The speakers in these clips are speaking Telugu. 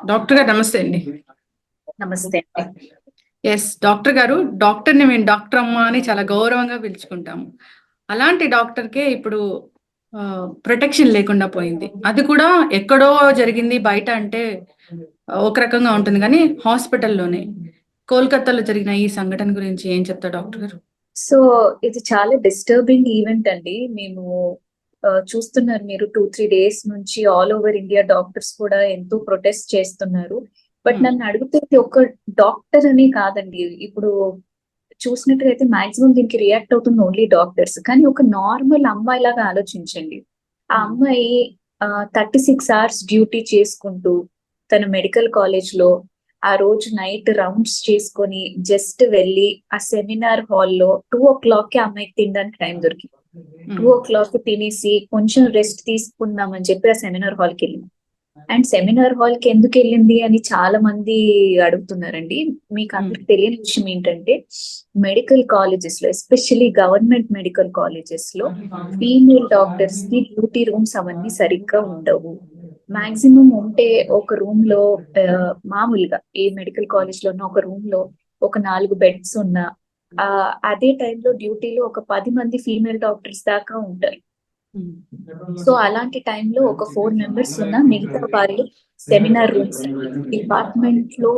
డాక్టర్ గారు నమస్తే అండి. నమస్తే అండి. ఎస్ డాక్టర్ గారు, డాక్టర్ని మేము డాక్టర్ అమ్మ అని చాలా గౌరవంగా పిలుచుకుంటాము. అలాంటి డాక్టర్కే ఇప్పుడు ప్రొటెక్షన్ లేకుండా పోయింది. అది కూడా ఎక్కడో జరిగింది, బయట అంటే ఒక రకంగా ఉంటుంది కానీ హాస్పిటల్లోనే. కోల్కతాలో జరిగిన ఈ సంఘటన గురించి ఏం చెప్తారు డాక్టర్ గారు? సో ఇది చాలా డిస్టర్బింగ్ ఈవెంట్ అండి. మేము చూస్తున్నారు మీరు 2-3 డేస్ నుంచి ఆల్ ఓవర్ ఇండియా డాక్టర్స్ కూడా ఎంతో ప్రొటెస్ట్ చేస్తున్నారు. బట్ నన్ను అడిగితే ఇది ఒక డాక్టర్ అని కాదండి. ఇప్పుడు చూసినట్టుగా మాక్సిమం దీనికి రియాక్ట్ అవుతుంది ఓన్లీ డాక్టర్స్. కానీ ఒక నార్మల్ అమ్మాయి లాగా ఆలోచించండి. ఆ అమ్మాయి 36 అవర్స్ డ్యూటీ చేసుకుంటూ తన మెడికల్ కాలేజ్ లో ఆ రోజు నైట్ రౌండ్స్ చేసుకొని జస్ట్ వెళ్ళి ఆ సెమినార్ హాల్లో 2:00 కి అమ్మాయికి తినడానికి టైం దొరికింది. 2:00 తినేసి కొంచెం రెస్ట్ తీసుకుందామని చెప్పి ఆ సెమినార్ హాల్కి వెళ్ళింది. అండ్ సెమినార్ హాల్ కి ఎందుకు వెళ్ళింది అని చాలా మంది అడుగుతున్నారండి. మీకు అందరికి తెలియని విషయం ఏంటంటే, మెడికల్ కాలేజెస్ లో ఎస్పెషల్లీ గవర్నమెంట్ మెడికల్ కాలేజెస్ లో ఫీమేల్ డాక్టర్స్ కి డ్యూటీ రూమ్స్ అవన్నీ సరిగ్గా ఉండవు. మాక్సిమం ఉంటే ఒక రూమ్ లో మామూలుగా ఏ మెడికల్ కాలేజ్ లో ఉన్న ఒక రూమ్ లో ఒక 4 బెడ్స్ ఉన్నా అదే టైంలో డ్యూటీలో ఒక 10 మంది ఫీమేల్ డాక్టర్స్ దాకా ఉంటారు. సో అలాంటి టైంలో ఒక 4 మెంబర్స్ ఉన్న మిగతా వాళ్ళు సెమినార్ రూమ్స్ డిపార్ట్మెంట్ లో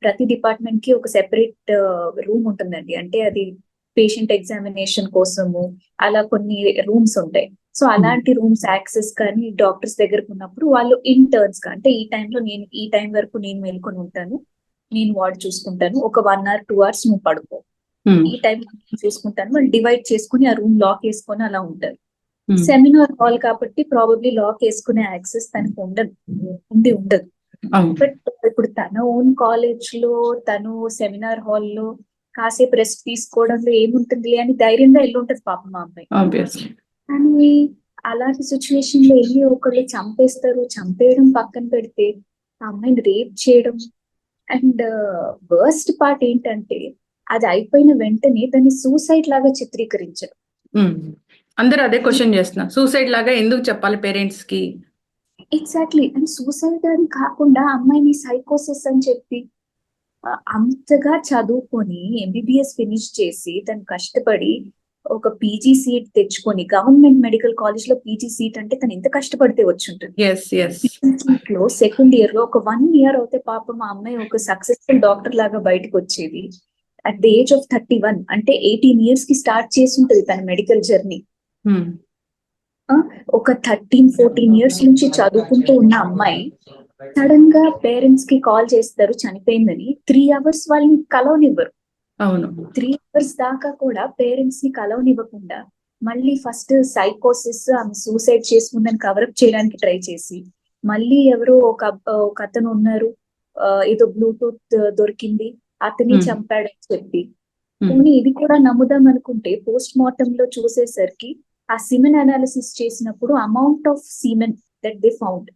ప్రతి డిపార్ట్మెంట్ కి ఒక సెపరేట్ రూమ్ ఉంటుందండి. అంటే అది పేషెంట్ ఎగ్జామినేషన్ కోసము అలా కొన్ని రూమ్స్ ఉంటాయి. సో అలాంటి రూమ్స్ యాక్సెస్ కానీ డాక్టర్స్ దగ్గరకు ఉన్నప్పుడు వాళ్ళు ఇంటర్న్స్ గా, అంటే ఈ టైంలో నేను ఈ టైం వరకు నేను మేల్కొని ఉంటాను, నేను వార్డ్ చూసుకుంటాను, ఒక 1 hour 2 hours నువ్వు పడుకో, ఈ టైం చూసుకుంటాను, వాళ్ళు డివైడ్ చేసుకుని ఆ రూమ్ లాక్ వేసుకొని అలా ఉంటారు. సెమినార్ హాల్ కాబట్టి ప్రాబబ్లీ లాక్ వేసుకునే యాక్సెస్ తనకు ఉండదు. బట్ ఇప్పుడు తన ఓన్ కాలేజ్ లో తను సెమినార్ హాల్లో కాసేపు రెస్ట్ తీసుకోవడంలో ఏముంటుంది అని ధైర్యంగా వెళ్ళి ఉంటది పాపం మా అమ్మాయి. కానీ అలాంటి సిచ్యువేషన్ లో వెళ్ళి ఒకళ్ళు చంపేస్తారు. చంపేయడం పక్కన పెడితే ఆ అమ్మాయిని రేప్ చేయడం. అండ్ వర్స్ట్ పార్ట్ ఏంటంటే, అది అయిపోయిన వెంటనే దాన్ని సూసైడ్ లాగా చిత్రీకరించడం. అందరూ అదే క్వశ్చన్ చేస్తున్నారు, సూసైడ్ లాగా ఎందుకు చెప్పాలి పేరెంట్స్ కి? ఎగ్జాక్ట్లీ. అండ్ సూసైడ్ అని కాకుండా అమ్మాయిని సైకోసిస్ అని చెప్పి, అంతగా చదువుకొని ఎంబీబీఎస్ ఫినిష్ చేసి తను కష్టపడి ఒక పీజీ సీట్ తెచ్చుకొని, గవర్నమెంట్ మెడికల్ కాలేజ్ లో పీజీ సీట్ అంటే తను ఎంత కష్టపడితే వచ్చి ఉంటుంది. లో సెకండ్ ఇయర్ లో ఒక 1 year అవుతే పాపం మా అమ్మాయి ఒక సక్సెస్ఫుల్ డాక్టర్ లాగా బయటకు వచ్చేది. అట్ ద ఏజ్ ఆఫ్ 31, అంటే 18 years కి స్టార్ట్ చేసి ఉంటది తన మెడికల్ జర్నీ. ఒక 13-14 years నుంచి చదువుకుంటూ ఉన్న అమ్మాయి సడన్ గా పేరెంట్స్ కి కాల్ చేస్తారు చనిపోయిందని. 3 hours వాళ్ళని కలవనివ్వరు. 3 hours దాకా కూడా పేరెంట్స్ ని కలవనివ్వకుండా మళ్ళీ ఫస్ట్ సైకోసిస్, ఆమె సూసైడ్ చేసుకుందని కవరప్ చేయడానికి ట్రై చేసి, మళ్ళీ ఎవరో ఒక అతను ఉన్నారు, ఏదో బ్లూటూత్ దొరికింది, అతని చంపాడని చెప్పి. కానీ ఇది కూడా నమ్ముదాం అనుకుంటే పోస్ట్ మార్టం లో చూసేసరికి ఆ సిమెన్ అనాలిసిస్ చేసినప్పుడు amount of semen that they found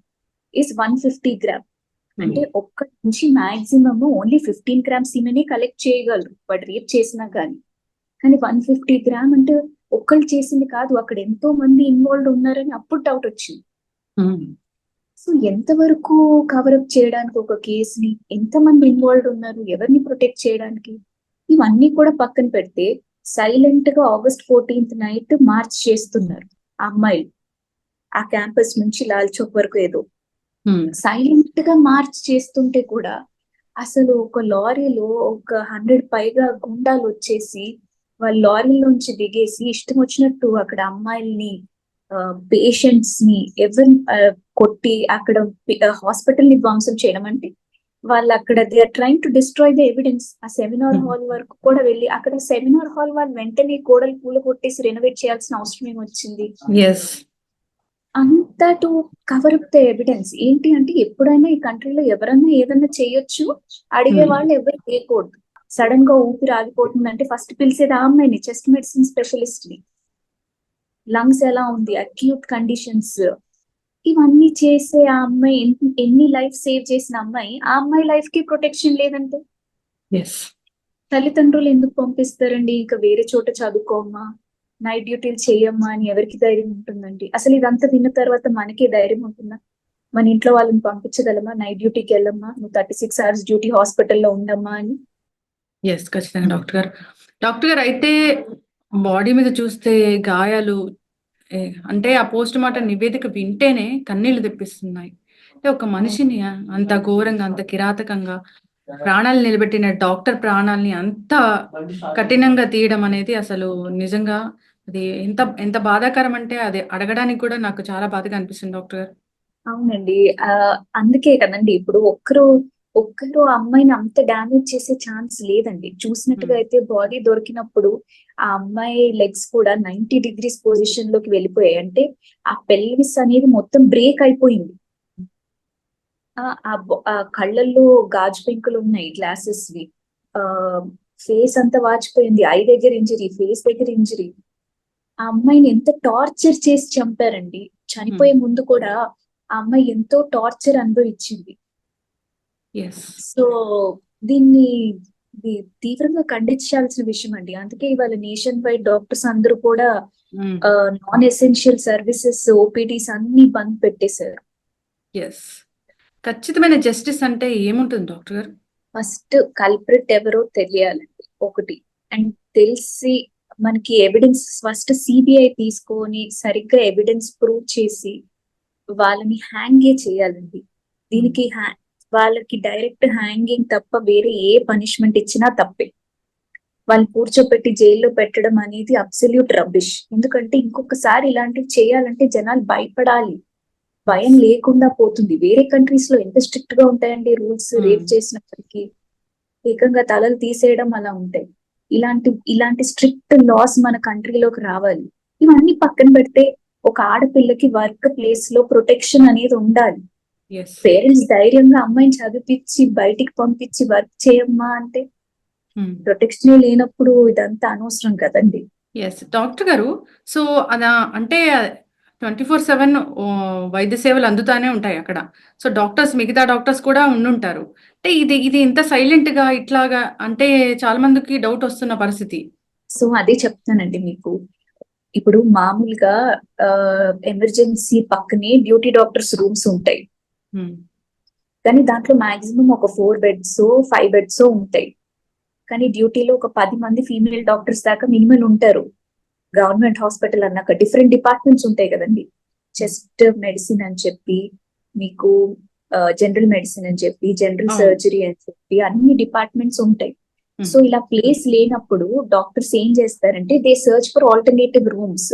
is 150 grams. అంటే ఒక్క నుంచి మాక్సిమం ఓన్లీ 15 grams సీమెనే కలెక్ట్ చేయగలరు వాడు రేప్ చేసినా కానీ. 150 grams అంటే ఒక్కళ్ళు చేసింది కాదు, అక్కడ ఎంతో మంది ఇన్వాల్వ్ ఉన్నారని అప్పుడు డౌట్ వచ్చింది. సో ఎంతవరకు కవరప్ చేయడానికి ఒక కేసుని, ఎంతమంది ఇన్వాల్వ్ ఉన్నారు, ఎవరిని ప్రొటెక్ట్ చేయడానికి, ఇవన్నీ కూడా పక్కన పెడితే సైలెంట్ గా August 14th నైట్ మార్చ్ చేస్తున్నారు ఆ అమ్మాయిలు. ఆ క్యాంపస్ నుంచి లాల్ చౌక్ వరకు ఏదో సైలెంట్ గా మార్చ్ చేస్తుంటే కూడా అసలు ఒక లారీలో ఒక 100 పైగా గుండాలు వచ్చేసి వాళ్ళ లారీలోంచి దిగేసి ఇష్టం వచ్చినట్టు అక్కడ అమ్మాయిల్ని, పేషెంట్స్ ని ఎవరిని కొట్టి అక్కడ హాస్పిటల్ ని ధ్వంసం చేయడం. అంటే వాళ్ళు అక్కడ they are trying to destroy the evidence. ఆ సెమినార్ హాల్ వరకు కూడా వెళ్ళి అక్కడ సెమినార్ హాల్ వాళ్ళు వెంటనే గోడలు పూల కొట్టేసి రెనోవేట్ చేయాల్సిన అవసరం ఏమొచ్చింది? అంతా to cover up the evidence. ఏంటి అంటే ఎప్పుడైనా ఈ కంట్రీలో ఎవరైనా ఏదైనా చేయొచ్చు, అడిగే వాళ్ళు ఎవరు చేయకూడదు. సడన్ గా ఊపిరి ఆగిపోతుందంటే ఫస్ట్ పిలిచేది ఆ అమ్మాయిని, చెస్ట్ మెడిసిన్ స్పెషలిస్ట్ ని. లంగ్స్ ఎలా ఉంది, అక్యూట్ కండిషన్స్, ఇవన్నీ చేసే ఆ అమ్మాయి ఎన్ని లైఫ్ సేవ్ చేసిన అమ్మాయి, ఆ అమ్మాయి లైఫ్ కి ప్రొటెక్షన్ లేదంటే తల్లిదండ్రులు ఎందుకు పంపిస్తారండి? ఇంకా వేరే చోట చదువుకోమ్మా, నైట్ డ్యూటీలు చేయమ్మా అని ఎవరికి ధైర్యం ఉంటుందండి? అసలు ఇదంతా విన్న తర్వాత మనకి ధైర్యం ఉంటుందా? మన ఇంట్లో వాళ్ళని పంపించగలమా, నైట్ డ్యూటీకి వెళ్ళమ్మా, నువ్వు 36 hours డ్యూటీ హాస్పిటల్లో ఉండమ్మా అని? ఎస్, ఖచ్చితంగా డాక్టర్ గారు. డాక్టర్ గారు అయితే బాడీ మీద చూస్తే గాయాలు అంటే ఆ పోస్ట్ మార్టం నివేదిక వింటేనే కన్నీళ్లు తెప్పిస్తున్నాయి. అంటే ఒక మనిషిని అంత ఘోరంగా, అంత కిరాతకంగా ప్రాణాలు నిలబెట్టిన డాక్టర్ ప్రాణాలని అంత కఠినంగా తీయడం అనేది అసలు నిజంగా అది ఎంత ఎంత బాధాకరం అంటే అది అడగడానికి కూడా నాకు చాలా బాధగా అనిపిస్తుంది డాక్టర్ గారు. అవునండి. అందుకే కదండి ఇప్పుడు ఒక్కరు ఆ అమ్మాయిని అంత డ్యామేజ్ చేసే ఛాన్స్ లేదండి. చూసినట్టుగా అయితే బాడీ దొరికినప్పుడు ఆ అమ్మాయి లెగ్స్ కూడా 90 degrees పొజిషన్ లోకి వెళ్ళిపోయాయి. అంటే ఆ పెల్విస్ అనేది మొత్తం బ్రేక్ అయిపోయింది. ఆ కళ్ళల్లో గాజు పెంకులు ఉన్నాయి, గ్లాసెస్ వి. ఫేస్ అంతా వాచిపోయింది, ఐ దగ్గర ఇంజరీ, ఫేస్ దగ్గర ఇంజరీ. ఆ అమ్మాయిని ఎంత టార్చర్ చేసి చంపారండి. చనిపోయే ముందు కూడా ఆ అమ్మాయి ఎంతో టార్చర్ అనుభవించింది. ఎస్. సో దీన్ని తీవ్రంగా ఖండించాల్సిన విషయం అండి. అందుకే ఇవాళ నేషన్ వైడ్ డాక్టర్స్ అందరూ కూడా నాన్ ఎసెన్షియల్ సర్వీసెస్, ఓపీడీస్ అన్ని బంద్ పెట్టేశారు. ఎస్. ఖచ్చితమైన జస్టిస్ అంటే ఏముంటుంది డాక్టర్ గారు? ఫస్ట్ కల్ప్రిట్ ఎవరో తెలియాలండి ఒకటి. అండ్ తెలిసి మనకి ఎవిడెన్స్ ఫస్ట్ సిబిఐ తీసుకొని సరిగ్గా ఎవిడెన్స్ ప్రూవ్ చేసి వాళ్ళని హ్యాంగే చేయాలండి. దీనికి వాళ్ళకి డైరెక్ట్ హ్యాంగింగ్ తప్ప వేరే ఏ పనిష్మెంట్ ఇచ్చినా తప్పే. వాళ్ళని కూర్చోపెట్టి జైల్లో పెట్టడం అనేది అబ్సల్యూట్ రబ్బిష్. ఎందుకంటే ఇంకొకసారి ఇలాంటివి చేయాలంటే జనాలు భయపడాలి, భయం లేకుండా పోతుంది. వేరే కంట్రీస్ లో ఎంత స్ట్రిక్ట్ గా ఉంటాయండి రూల్స్. రేప్ చేసినప్పటికీ ఏకంగా తలలు తీసేయడం అలా ఉంటాయి. ఇలాంటి స్ట్రిక్ట్ లాస్ మన కంట్రీలోకి రావాలి. ఇవన్నీ పక్కన పెడితే ఒక ఆడపిల్లకి వర్క్ ప్లేస్ లో ప్రొటెక్షన్ అనేది ఉండాలి. పేరెంట్స్ ధైర్యంగా అమ్మాయిని చదివించి బయటికి పంపించి వర్క్ చేయమ్మా అంటే ప్రొటెక్షన్ లేనప్పుడు ఇదంతా అనవసరం కదండి. ఎస్ డాక్టర్ గారు. సో అదా అంటే 24/7 వైద్య సేవలు అందుతానే ఉంటాయి అక్కడ. సో మిగతా డాక్టర్స్ కూడా ఉండుంటారు. అంటే ఇది ఇంత సైలెంట్ గా ఇట్లాగా అంటే చాలా మందికి డౌట్ వస్తున్న పరిస్థితి. సో అదే చెప్తానండి మీకు. ఇప్పుడు మామూలుగా ఎమర్జెన్సీ పక్కనే డ్యూటీ డాక్టర్స్ రూమ్స్ ఉంటాయి. కానీ దాంట్లో మాక్సిమం ఒక 4 beds 5 beds ఉంటాయి. కానీ డ్యూటీలో ఒక 10 మంది ఫీమేల్ డాక్టర్స్ దాకా మినిమం ఉంటారు. గవర్నమెంట్ హాస్పిటల్ అన్నాక డిఫరెంట్ డిపార్ట్మెంట్స్ ఉంటాయి కదండి. చెస్ట్ మెడిసిన్ అని చెప్పి, మీకు జనరల్ మెడిసిన్ అని చెప్పి, జనరల్ సర్జరీ అని చెప్పి అన్ని డిపార్ట్మెంట్స్ ఉంటాయి. సో ఇలా ప్లేస్ లేనప్పుడు డాక్టర్స్ ఏం చేస్తారంటే they search for alternative rooms.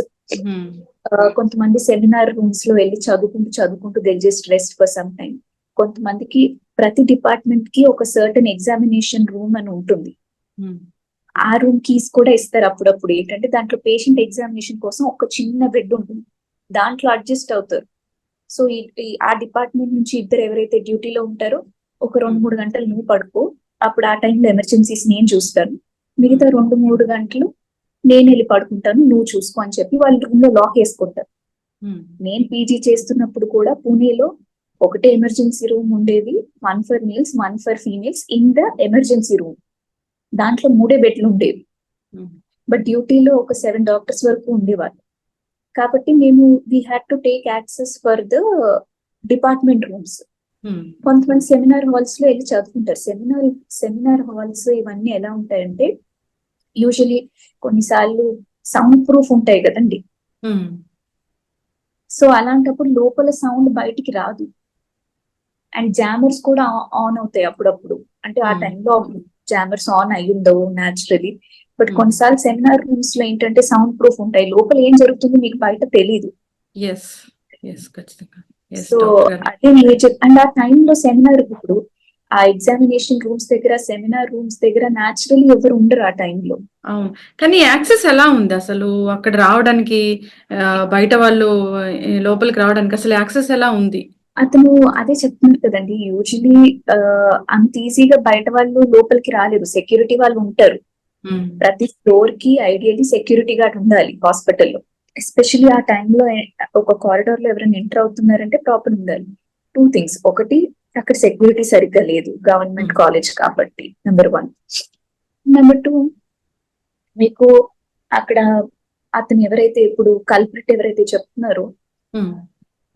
కొంతమంది సెమినార్ రూమ్స్ లో వెళ్ళి చదువుకుంటూ they just rest for some time. కొంతమందికి ప్రతి డిపార్ట్మెంట్ కి ఒక సర్టన్ ఎగ్జామినేషన్ రూమ్ అని ఉంటుంది. ఆ రూమ్ కీస్ కూడా ఇస్తారు అప్పుడప్పుడు. ఏంటంటే దాంట్లో పేషెంట్ ఎగ్జామినేషన్ కోసం ఒక చిన్న బెడ్ ఉంటుంది, దాంట్లో అడ్జస్ట్ అవుతారు. సో ఆ డిపార్ట్మెంట్ నుంచి ఇద్దరు ఎవరైతే డ్యూటీలో ఉంటారో ఒక 2-3 గంటలు నువ్వు పడుకో, అప్పుడు ఆ టైంలో ఎమర్జెన్సీస్ నేను చూస్తాను, మిగతా 2-3 గంటలు నేను వెళ్ళి పడుకుంటాను, నువ్వు చూసుకో అని చెప్పి వాళ్ళు రూమ్ లో లాక్ వేసుకుంటారు. నేను పీజీ చేస్తున్నప్పుడు కూడా పూణేలో ఒకటే ఎమర్జెన్సీ రూమ్ ఉండేది. 1 for males, 1 for females in the emergency room. దాంట్లో 3 బెడ్లు ఉండేవి. బట్ డ్యూటీలో ఒక 7 డాక్టర్స్ వరకు ఉండేవాళ్ళు. కాబట్టి మేము we had to take access for the department rooms. కొంతమంది సెమినార్ హాల్స్ లో వెళ్ళి చదువుకుంటారు. సెమినార్ హాల్స్ ఇవన్నీ ఎలా ఉంటాయంటే యూజువలీ కొన్నిసార్లు సౌండ్ ప్రూఫ్ ఉంటాయి కదండి. సో అలాంటప్పుడు లోపల సౌండ్ బయటికి రాదు. అండ్ జామర్స్ కూడా ఆన్ అవుతాయి అప్పుడప్పుడు. అంటే ఆ టైంలో జామర్స్ ఆన్ అయి ఉండవు న్యాచురలీ. బట్ కొన్నిసార్లు సెమినార్ రూమ్స్ లో ఏంటంటే సౌండ్ ప్రూఫ్ ఉంటాయి, లోపల ఏం జరుగుతుందో మీకు బయట తెలీదు. సో అదే మేజర్. అండ్ ఆ టైంలో సెమినార్ ఇప్పుడు ఆ ఎగ్జామినేషన్ రూమ్స్ దగ్గర, సెమినార్ రూమ్స్ దగ్గర న్యాచురలీ ఎవరు ఉండరు ఆ టైంలో. అవును, కానీ యాక్సెస్ ఎలా ఉంది అసలు అక్కడ రావడానికి? బయట వాళ్ళు లోపలికి రావడానికి అసలు యాక్సెస్ ఎలా ఉంది? అతను అదే చెప్తున్నారు కదండి, యూజువలీ అంత ఈజీగా బయట వాళ్ళు లోపలికి రాలేరు. సెక్యూరిటీ వాళ్ళు ఉంటారు. ప్రతి ఫ్లోర్ కి ఐడియల్లీ సెక్యూరిటీ గార్డ్ ఉండాలి హాస్పిటల్లో. ఎస్పెషల్లీ ఆ టైంలో ఒక కారిడార్ లో ఎవరైనా ఎంటర్ అవుతున్నారంటే ప్రాపర్ ఉండాలి. 2 things. ఒకటి, అక్కడ సెక్యూరిటీ సరిగ్గా లేదు, గవర్నమెంట్ కాలేజ్ కాబట్టి, నెంబర్ 1. నెంబర్ 2, మీకు అక్కడ అతను ఎవరైతే ఇప్పుడు కల్ప్రిట్ ఎవరైతే చెప్తున్నారో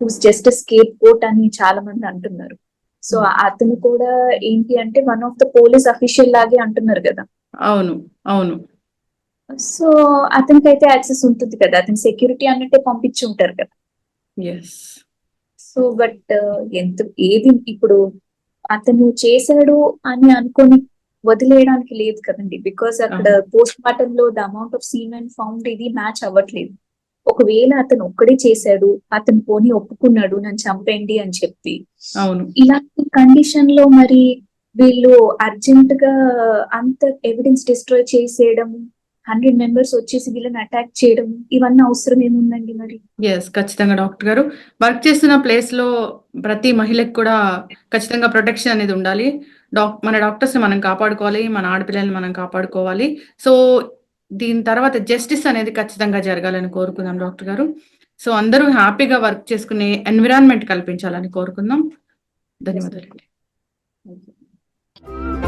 హూస్ జస్ట్ స్కేప్ కోట్ అని చాలా మంది అంటున్నారు. సో అతను కూడా ఏంటి అంటే one of the police official లాగే అంటున్నారు కదా. అవును, అవును. సో అతనికి అయితే యాక్సెస్ ఉంటుంది కదా, అతని సెక్యూరిటీ అన్నట్టే పంపించి ఉంటారు కదా. ఎస్. సో బట్ ఎంత ఏది ఇప్పుడు అతను చేశాడు అని అనుకొని వదిలేయడానికి లేదు కదండి, బికాస్ అక్కడ పోస్ట్ మార్టం లో the amount of semen found ఇది మ్యాచ్ అవ్వట్లేదు. ఒకవేళ అతను ఒక్కడే చేశాడు, అతను పోనీ ఒప్పుకున్నాడు నన్ను చంపండి అని చెప్పి, అవును, ఇలాంటి కండిషన్ లో మరి వీళ్ళు అర్జెంట్ గా అంత ఎవిడెన్స్ డిస్ట్రాయ్ చేసేయడం, 100 మెంబర్స్ వచ్చేసి వీళ్ళని అటాక్ చేయడం, ఇవన్నీ అవసరం ఏముందండి మరి? ఎస్, ఖచ్చితంగా డాక్టర్ గారు. వర్క్ చేస్తున్న ప్లేస్ లో ప్రతి మహిళకి కూడా ఖచ్చితంగా ప్రొటెక్షన్ అనేది ఉండాలి. మన డాక్టర్స్ మనం కాపాడుకోవాలి, మన ఆడపిల్లల్ని మనం కాపాడుకోవాలి. సో దీని తర్వాత జస్టిస్ అనేది ఖచ్చితంగా జరగాలని కోరుకుందాం డాక్టర్ గారు. సో అందరూ హ్యాపీగా వర్క్ చేసుకునే ఎన్విరాన్మెంట్ కల్పించాలని కోరుకుందాం. ధన్యవాదాలు. Thank you.